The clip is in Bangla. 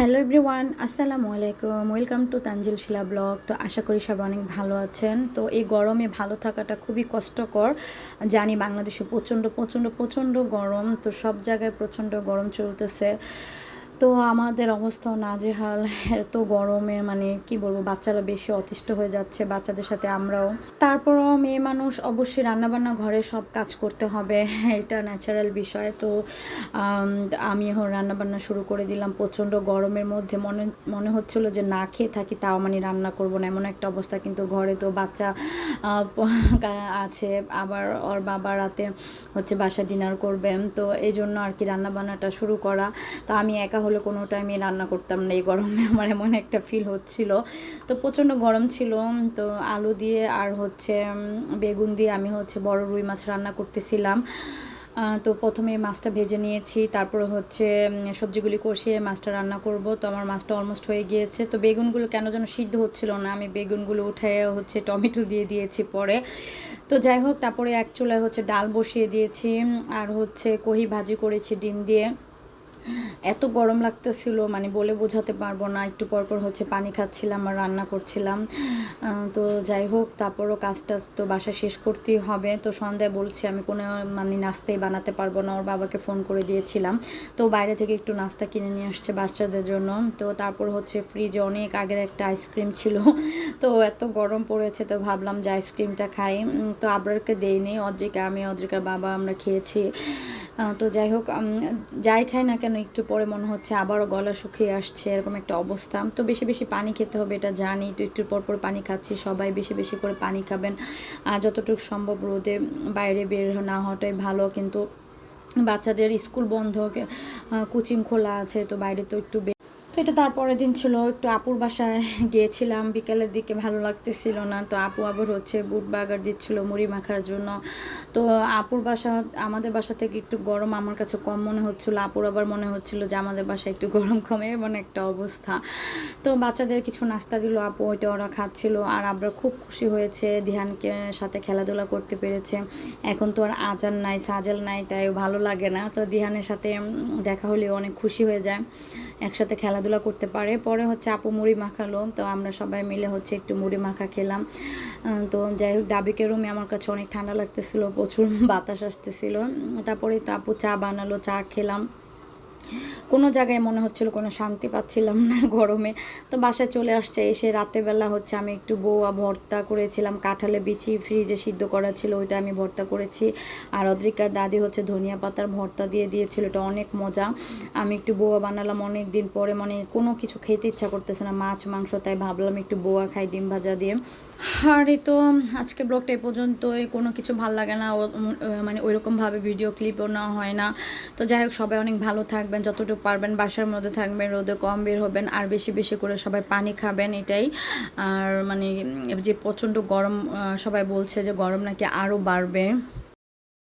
হ্যালো এভরিওয়ান, আসসালামু আলাইকুম। Welcome to Tanzil Shila blog. তো আশা করি সবাই অনেক ভালো আছেন। তো এই গরমে ভালো থাকাটা খুবই কষ্টকর। জানি বাংলাদেশে প্রচণ্ড প্রচণ্ড প্রচণ্ড গরম, তো সব জায়গায় প্রচণ্ড গরম চলতেছে। তো আমাদের অবস্থাও নাজেহাল। এত গরমে মানে কি বলবো, বাচ্চারা বেশি অতিষ্ঠ হয়ে যাচ্ছে, বাচ্চাদের সাথে আমরাও। তারপরও মেয়ে মানুষ অবশ্যই রান্নাবান্না ঘরে সব কাজ করতে হবে, এটা ন্যাচারাল বিষয়। তো আমি রান্নাবান্না শুরু করে দিলাম। প্রচণ্ড গরমের মধ্যে মনে মনে হচ্ছিলো যে না খেয়ে থাকি, তাও মানে রান্না করবো না, এমন একটা অবস্থা। কিন্তু ঘরে তো বাচ্চা আছে, আবার ওর বাবা রাতে হচ্ছে বাসায় ডিনার করবেন, তো এই জন্য আর কি রান্নাবান্নাটা শুরু করা। তো আমি একা হলে কোনো টাইমে রান্না করতাম না এই গরমে, আমার এমন একটা ফিল হচ্ছিল। তো প্রচণ্ড গরম ছিল। তো আলু দিয়ে আর হচ্ছে বেগুন দিয়ে আমি হচ্ছে বড় রুই মাছ রান্না করতেছিলাম। তো প্রথমে মাছটা ভেজে নিয়েছি, তারপরে হচ্ছে সবজিগুলি কষিয়ে মাছটা রান্না করব। তো আমার মাছটা অলমোস্ট হয়ে গিয়েছে। তো বেগুনগুলো কেন যেন সিদ্ধ হচ্ছিল না, আমি বেগুনগুলো উঠে হচ্ছে টমেটো দিয়ে দিয়েছি পরে। তো যাই হোক, তারপরে এক চুলায় হচ্ছে ডাল বসিয়ে দিয়েছি, আর হচ্ছে কহি ভাজি করেছি ডিম দিয়ে। এত গরম লাগতেছিল মানে বলে বোঝাতে পারবো না। একটু পর পর হচ্ছে পানি খাচ্ছিলাম আর রান্না করছিলাম। তো যাই হোক, তারপরও কাজ টাজ তো বাসা শেষ করতেই হবে। তো সন্ধ্যায় বলছি আমি কোনো মানে নাস্তাই বানাতে পারবো না, ওর বাবাকে ফোন করে দিয়েছিলাম। তো বাইরে থেকে একটু নাস্তা কিনে নিয়ে আসছে বাচ্চাদের জন্য। তো তারপর হচ্ছে ফ্রিজে অনেক আগের একটা আইসক্রিম ছিল, তো এত গরম পড়েছে তো ভাবলাম যে আইসক্রিমটা খাই। তো আবরারকে দেইনি, অদ্রিকা, আমি, অদ্রিকার বাবা আমরা খেয়েছি। তো যাই হোক, যাই খাই না কেন একটু পরে মনে হচ্ছে আবারও গলা শুকিয়ে আসছে, এরকম একটা অবস্থা। তো বেশি বেশি পানি খেতে হবে এটা জানি, তো একটু পর পর পানি খাচ্ছি। সবাই বেশি বেশি করে পানি খাবেন, আর যতটুকু সম্ভব রোদে বাইরে বের না হওয়াটাই ভালো। কিন্তু বাচ্চাদের স্কুল বন্ধ, কোচিং খোলা আছে, তো বাইরে তো একটু তো এটা তারপরের দিন ছিল, একটু আপুর বাসায় গিয়েছিলাম বিকেলের দিকে, ভালো লাগতেছিল না। তো আপু আবার হচ্ছে বুট বার্গার দিচ্ছিল মুড়ি মাখার জন্য। তো আপুর বাসা আমাদের বাসা থেকে একটু গরম আমার কাছে কম মনে হচ্ছিলো, আপুর আবার মনে হচ্ছিলো যে আমাদের বাসায় একটু গরম কমে, এমন একটা অবস্থা। তো বাচ্চাদের কিছু নাস্তা দিল আপু, ওইটা ওরা খাচ্ছিল। আর আমরা খুব খুশি হয়েছে, ধিয়ানকে সাথে খেলাধুলা করতে পেরেছে। এখন তো আর আজান নাই সাজাল নাই, তাই ভালো লাগে না। তো ধিয়ানের সাথে দেখা হলে অনেক খুশি হয়ে যায়, একসাথে খেলাধুলা করতে পারে। পরে হচ্ছে আপু মুড়ি মাখালো, তো আমরা সবাই মিলে হচ্ছে একটু মুড়ি মাখা খেলাম। তো যাই হোক, দাবিকের রুমে আমার কাছে অনেক ঠান্ডা লাগতেছিল, প্রচুর বাতাস আসতেছিল। তারপরে তো আপু চা বানালো, চা খেলাম। কোনো জায়গায় মনে হচ্ছিল কোনো শান্তি পাচ্ছিলাম না গরমে। তো বাসায় চলে আসছে, এসে রাতেরবেলা হচ্ছে আমি একটু বউয়া ভর্তা করেছিলাম, কাঁঠালে বিচি ফ্রিজে সিদ্ধ করা ছিল, ওইটা আমি ভর্তা করেছি। আর অদ্রিকার দাদি হচ্ছে ধনিয়া পাতার ভর্তা দিয়ে দিয়েছিল, এটা অনেক মজা। আমি একটু বউয়া বানালাম অনেক দিন পরে, মানে কোনো কিছু খেতে ইচ্ছা করতেছে না, মাছ মাংস, তাই ভাবলাম একটু বউয়া খাই ডিম ভাজা দিয়ে। আর এই তো আজকে ব্লগটা এ পর্যন্তই। কোনো কিছু ভাল লাগে না, মানে ওইরকমভাবে ভিডিও ক্লিপও নেওয়া হয় না। তো যাই হোক, সবাই অনেক ভালো থাকবেন, যতটুকু পারবেন বাসার মধ্যে থাকবেন, রোদে কম বের হবেন, আর বেশি বেশি করে সবাই পানি খাবেন, এটাই। আর মানে যে প্রচণ্ড গরম, সবাই বলছে যে গরম নাকি আরও বাড়বে।